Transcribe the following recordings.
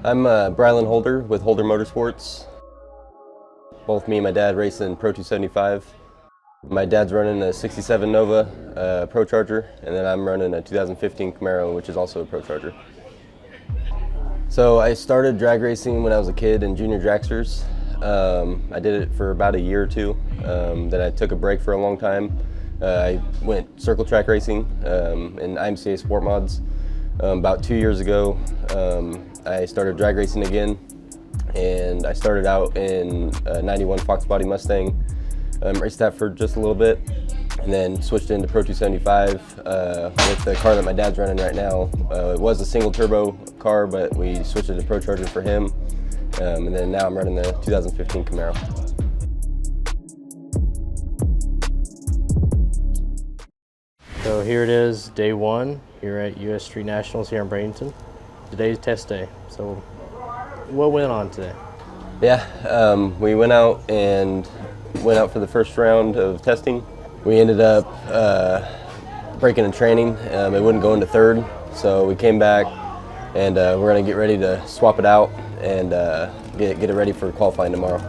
I'm Brylan Holder with Holder Motorsports. Both me and my dad race in Pro 275. My dad's running a 67 Nova Pro Charger, and then I'm running a 2015 Camaro, which is also a Pro Charger. So I started drag racing when I was a kid in junior dragsters. I did it for about a year or two. Then I took a break for a long time. I went circle track racing in IMCA Sport Mods. About 2 years ago, I started drag racing again, and I started out in a 91 Fox Body Mustang. Raced that for just a little bit, and then switched into Pro 275 with the car that my dad's running right now. It was a single turbo car, but we switched it to Pro Charger for him, and then now I'm running the 2015 Camaro. So here it is, day one here at US Street Nationals here in Bradenton. Today's test day. So what went on today? Yeah, we went out for the first round of testing. We ended up breaking in training. It wouldn't go into third, so we came back, and we're gonna get ready to swap it out and get it ready for qualifying tomorrow.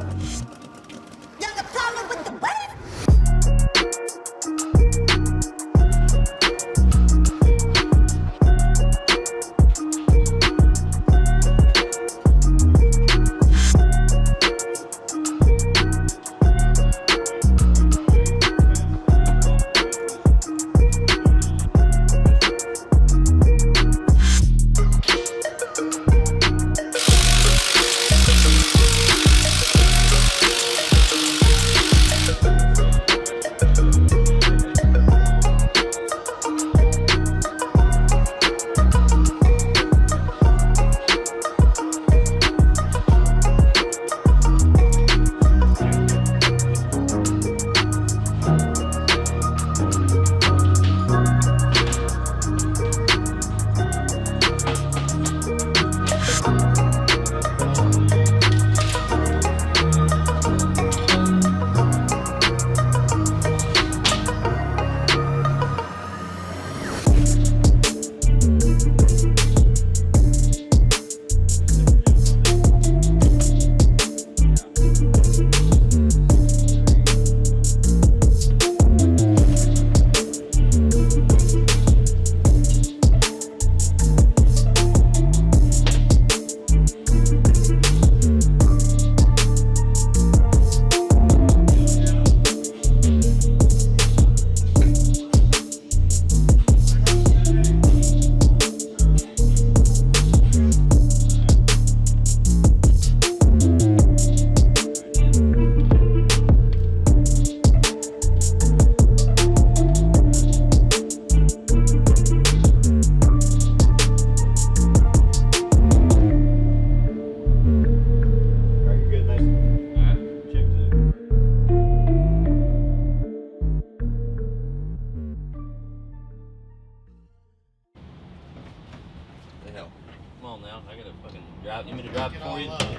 Come on now, I gotta fucking drive. You want me to drive for you? Yeah.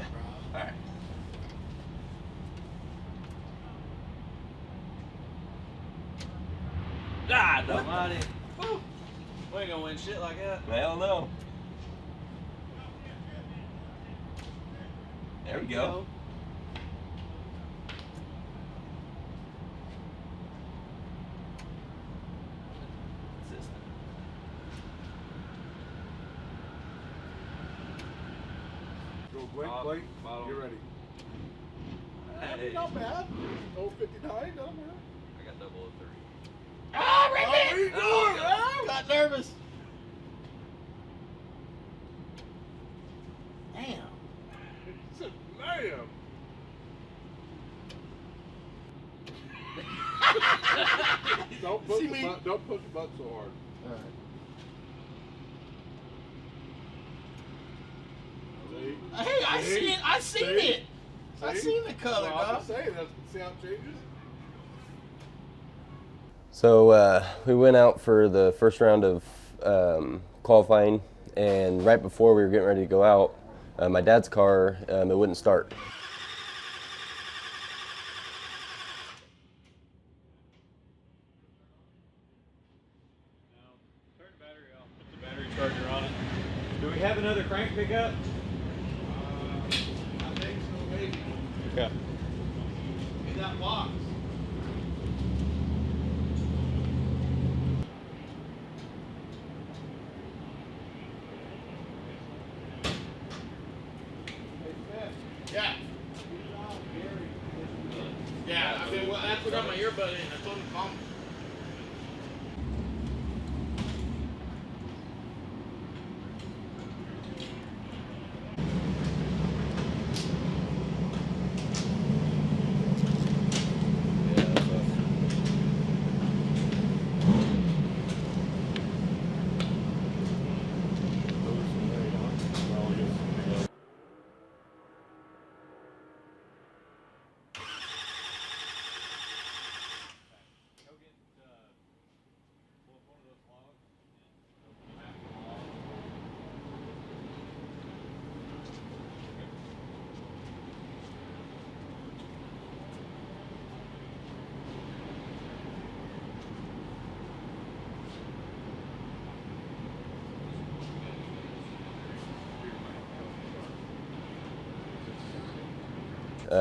Alright. God almighty. We ain't gonna win shit like that. Hell no. There we go. Wait, you're ready. Hey. Not bad. 059, doesn't hurt. I got 003. Oh, Rick! What are you doing, Oh, man? got nervous. Damn. He said, ma'am. Don't push the button so hard. All right. Hey, I seen it. I seen the color, well, I'm dog. just saying, see how it changes? So we went out for the first round of qualifying, and right before we were getting ready to go out, my dad's car, it wouldn't start. Turn the battery off, put the battery charger on it. Do we have another crank pickup? Yeah. In that box. Yeah. Yeah, I mean, well, that's what got my earbud in. I told him to call me.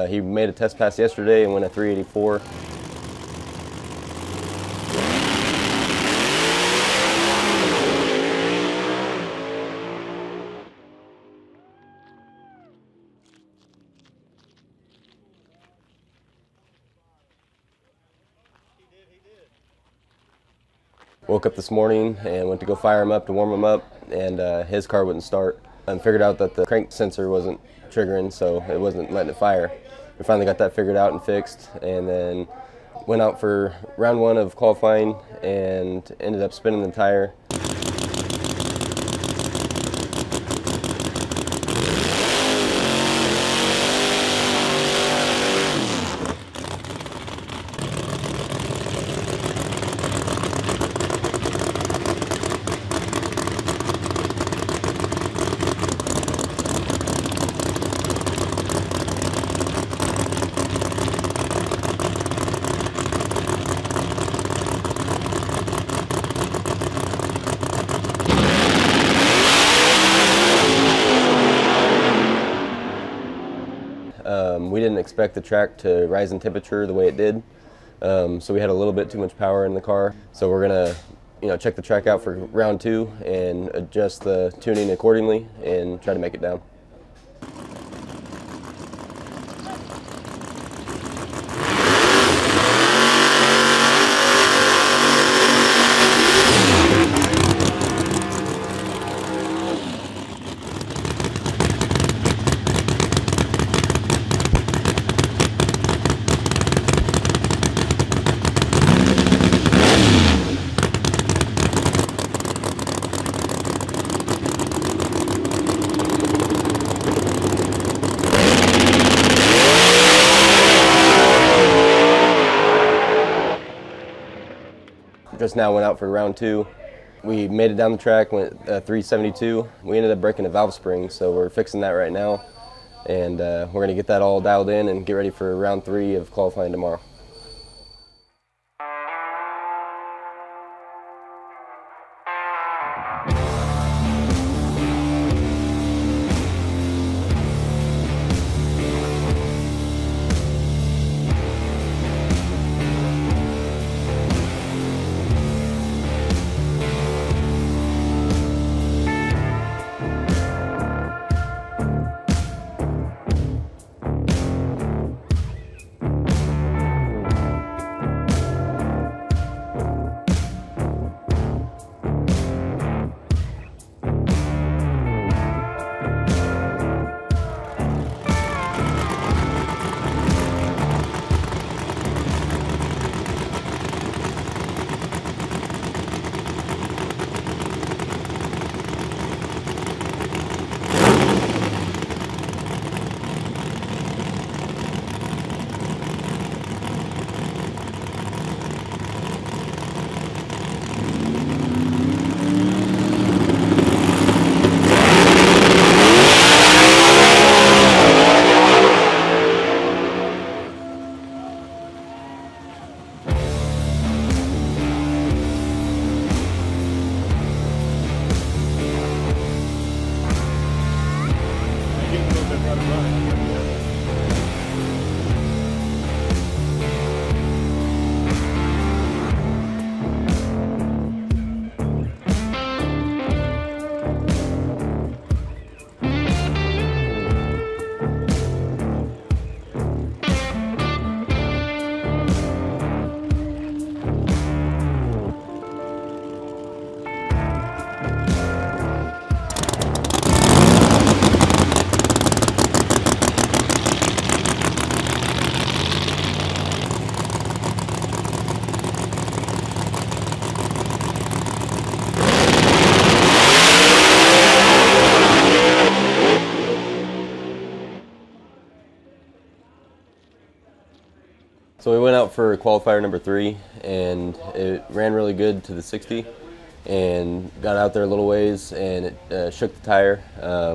He made a test pass yesterday and went a 384. Woke up this morning and went to go fire him up to warm him up, and his car wouldn't start. And figured out that the crank sensor wasn't triggering, so it wasn't letting it fire. We finally got that figured out and fixed, and then went out for round 1 of qualifying and ended up spinning the tire. We didn't expect the track to rise in temperature the way it did, so we had a little bit too much power in the car. So we're gonna, check the track out for round 2 and adjust the tuning accordingly and try to make it down. Just now went out for round 2. We made it down the track, went 372. We ended up breaking a valve spring, so we're fixing that right now. And we're going to get that all dialed in and get ready for round 3 of qualifying tomorrow. Get a little bit better running. So we went out for qualifier number 3, and it ran really good to the 60, and got out there a little ways, and it shook the tire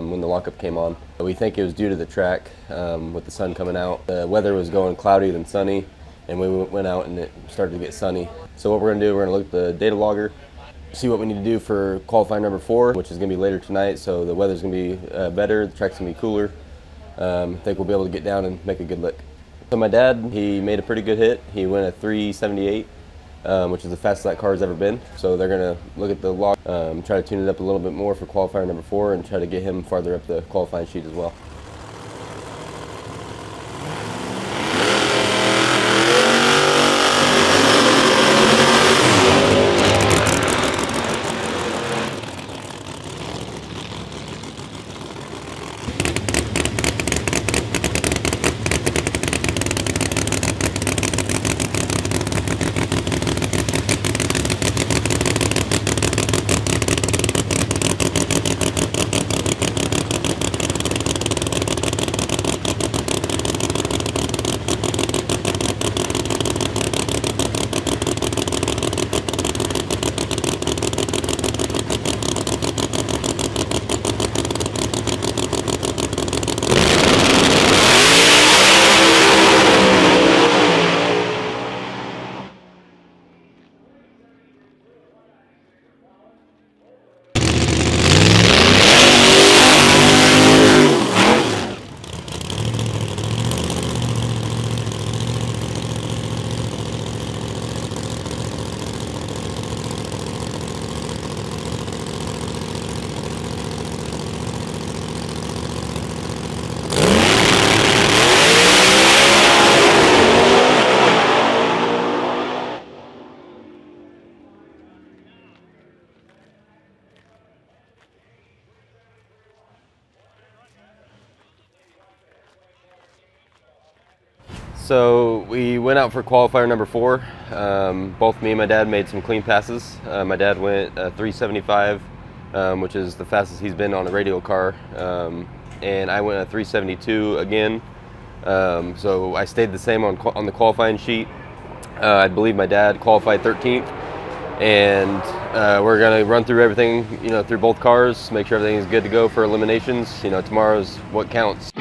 when the lockup came on. We think it was due to the track with the sun coming out. The weather was going cloudy than sunny, and we went out and it started to get sunny. So what we're going to do, we're going to look at the data logger, see what we need to do for qualifying number 4, which is going to be later tonight, so the weather's going to be better, the track's going to be cooler. I think we'll be able to get down and make a good lick. So my dad, he made a pretty good hit. He went a 378, which is the fastest that car's ever been. So they're going to look at the log, try to tune it up a little bit more for qualifier number 4 and try to get him farther up the qualifying sheet as well. So we went out for qualifier number 4. Both me and my dad made some clean passes. My dad went 375, which is the fastest he's been on a radial car, and I went a 372 again. So I stayed the same on the qualifying sheet. I believe my dad qualified 13th, and we're gonna run through everything, through both cars, make sure everything is good to go for eliminations. Tomorrow's what counts.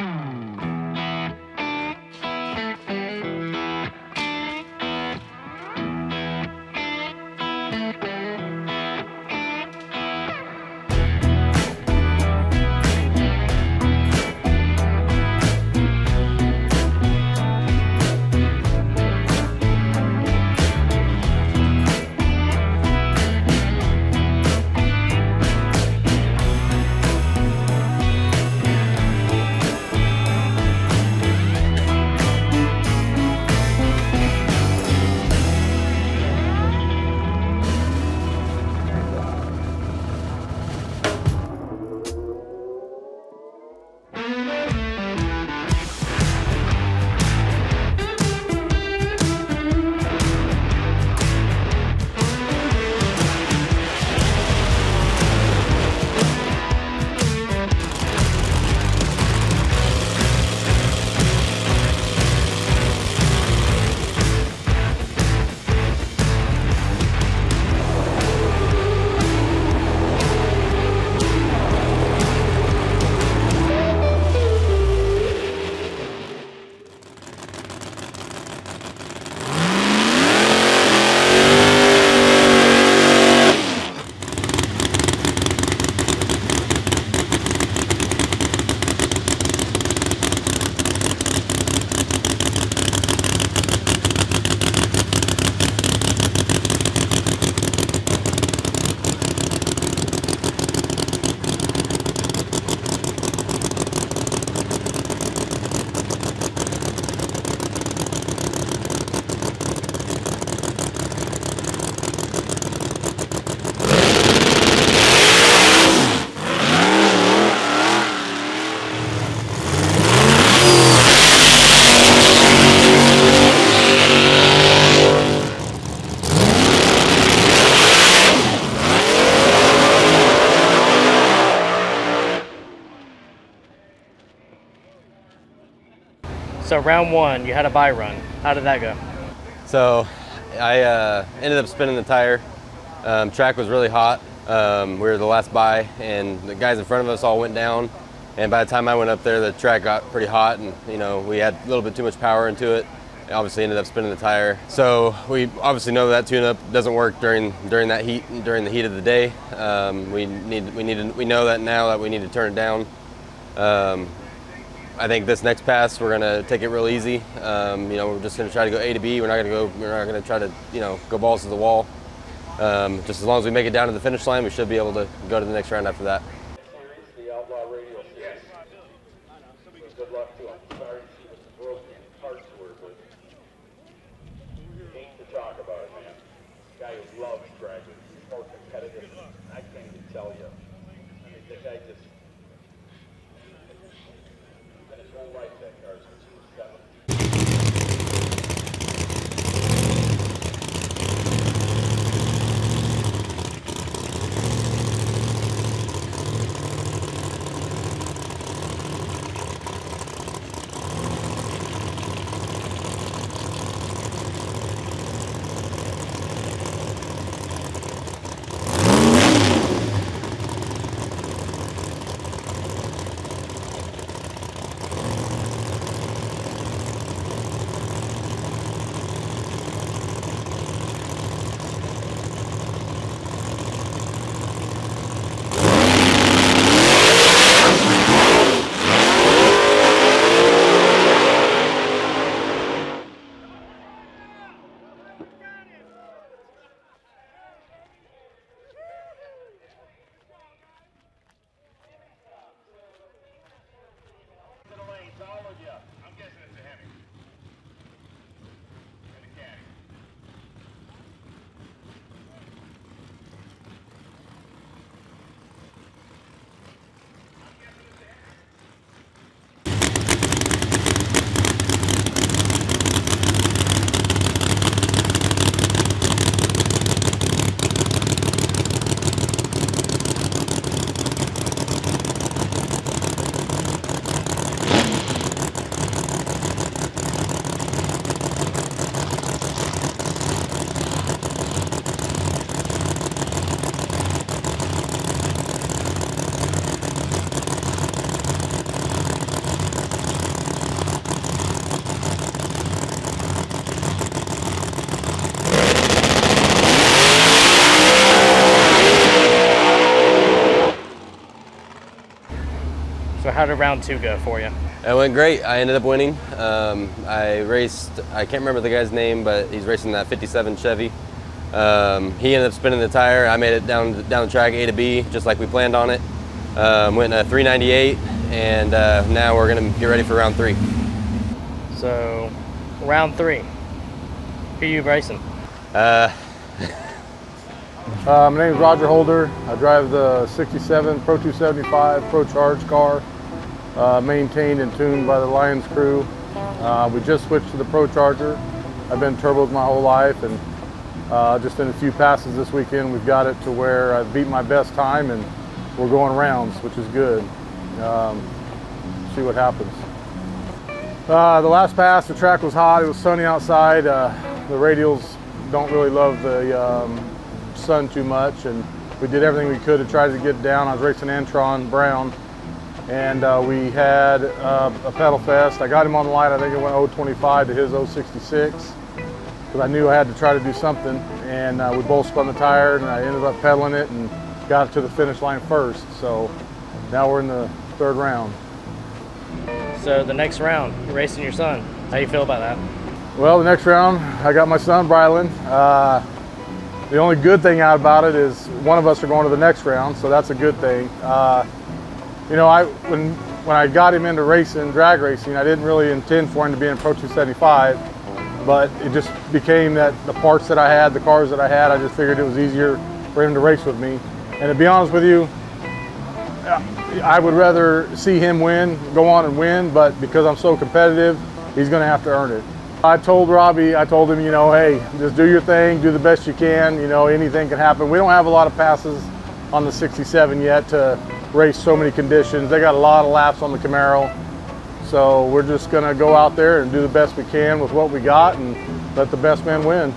So round 1, you had a bye run. How did that go? So I ended up spinning the tire. Track was really hot. We were the last by, and the guys in front of us all went down. And by the time I went up there, the track got pretty hot, and we had a little bit too much power into it. I obviously ended up spinning the tire. So we obviously know that tune-up doesn't work during that heat, during the heat of the day. We know that now that we need to turn it down. I think this next pass we're gonna take it real easy. We're just gonna try to go A to B. We're not gonna try to go balls to the wall. Just as long as we make it down to the finish line, we should be able to go to the next round after that. The Outlaw Radio Series. Good luck to him. Sorry to see what the broken parts were, but hate to talk about it, man. Guy who loves dragons. He's more competitive than I can't even tell you. I mean, the guy just spent his whole life that car since he was 7. I'm guessing it's a Hemi. And a caddy. So how did round 2 go for you? It went great. I ended up winning. I can't remember the guy's name, but he's racing that 57 Chevy. He ended up spinning the tire. I made it down the track A to B, just like we planned on it. Went in a 398, and now we're gonna get ready for round 3. So round 3, who are you racing? My name is Roger Holder. I drive the 67 Pro 275 Pro Charge car, maintained and tuned by the Lions crew. We just switched to the Pro Charger. I've been turbos my whole life, and just in a few passes this weekend, we've got it to where I've beat my best time, and we're going rounds, which is good. See what happens. The last pass, the track was hot. It was sunny outside. The radials don't really love the sun too much, and we did everything we could to try to get down. I was racing Antron Brown, and we had a pedal fest. I got him on the line. I think it went 0.25 to his 0.66, because I knew I had to try to do something, and we both spun the tire, and I ended up pedaling it and got it to the finish line first. So now we're in the 3rd round. So the next round, you're racing your son. How do you feel about that? Well, the next round, I got my son, Brylan. The only good thing out about it is one of us are going to the next round, so that's a good thing. When I got him into racing, drag racing, I didn't really intend for him to be in Pro 275, but it just became that the parts that I had, the cars that I had, I just figured it was easier for him to race with me. And to be honest with you, I would rather see him win, go on and win, but because I'm so competitive, he's going to have to earn it. I told Robbie, him, hey, just do your thing, do the best you can, anything can happen. We don't have a lot of passes on the 67 yet to race so many conditions. They got a lot of laps on the Camaro. So we're just gonna go out there and do the best we can with what we got, and let the best man win.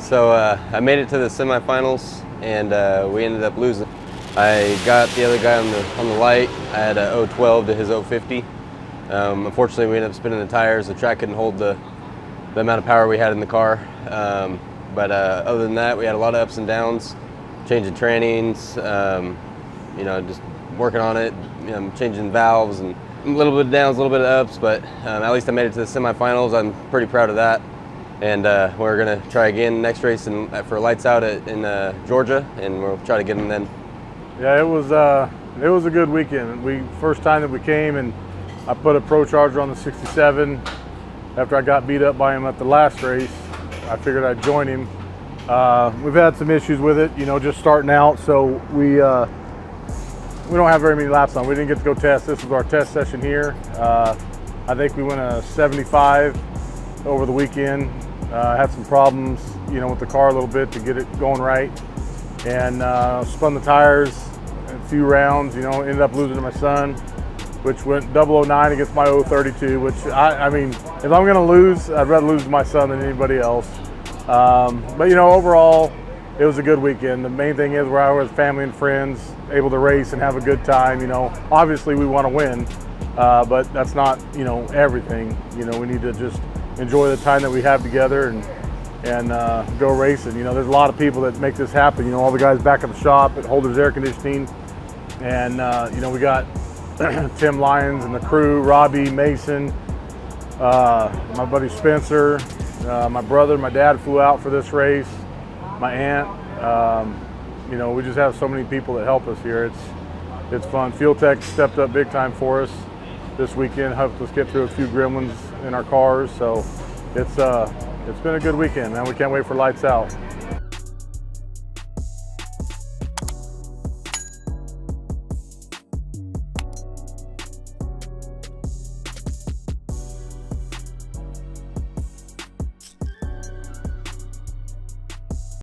So I made it to the semifinals, and we ended up losing. I got the other guy on the light. I had a 012 to his 050. Unfortunately, we ended up spinning the tires. The track couldn't hold the amount of power we had in the car. But other than that, we had a lot of ups and downs, changing trannings, just working on it, changing valves, and a little bit of downs, a little bit of ups. But at least I made it to the semifinals. I'm pretty proud of that. And we're gonna try again next race for Lights Out in Georgia, and we'll try to get them then. Yeah, it was a good weekend. First time that we came, and I put a Pro Charger on the 67. After I got beat up by him at the last race, I figured I'd join him. We've had some issues with it, just starting out. So we don't have very many laps on. We didn't get to go test. This was our test session here. I think we went a 75 over the weekend. Had some problems, with the car a little bit to get it going right, and spun the tires a few rounds. Ended up losing to my son, which went 009 against my 032. Which I mean, if I'm going to lose, I'd rather lose to my son than anybody else. But overall, it was a good weekend. The main thing is where I was family and friends, able to race and have a good time. Obviously we want to win, but that's not everything. We need to just enjoy the time that we have together and go racing. There's a lot of people that make this happen. All the guys back at the shop at Holder's Air Conditioning, and we got Tim Lyons and the crew, Robbie, Mason, my buddy Spencer, my brother, my dad flew out for this race, my aunt. We just have so many people that help us here. It's fun. Fuel Tech stepped up big time for us this weekend, helped us get through a few gremlins in our cars. So it's been a good weekend, man. We can't wait for Lights Out.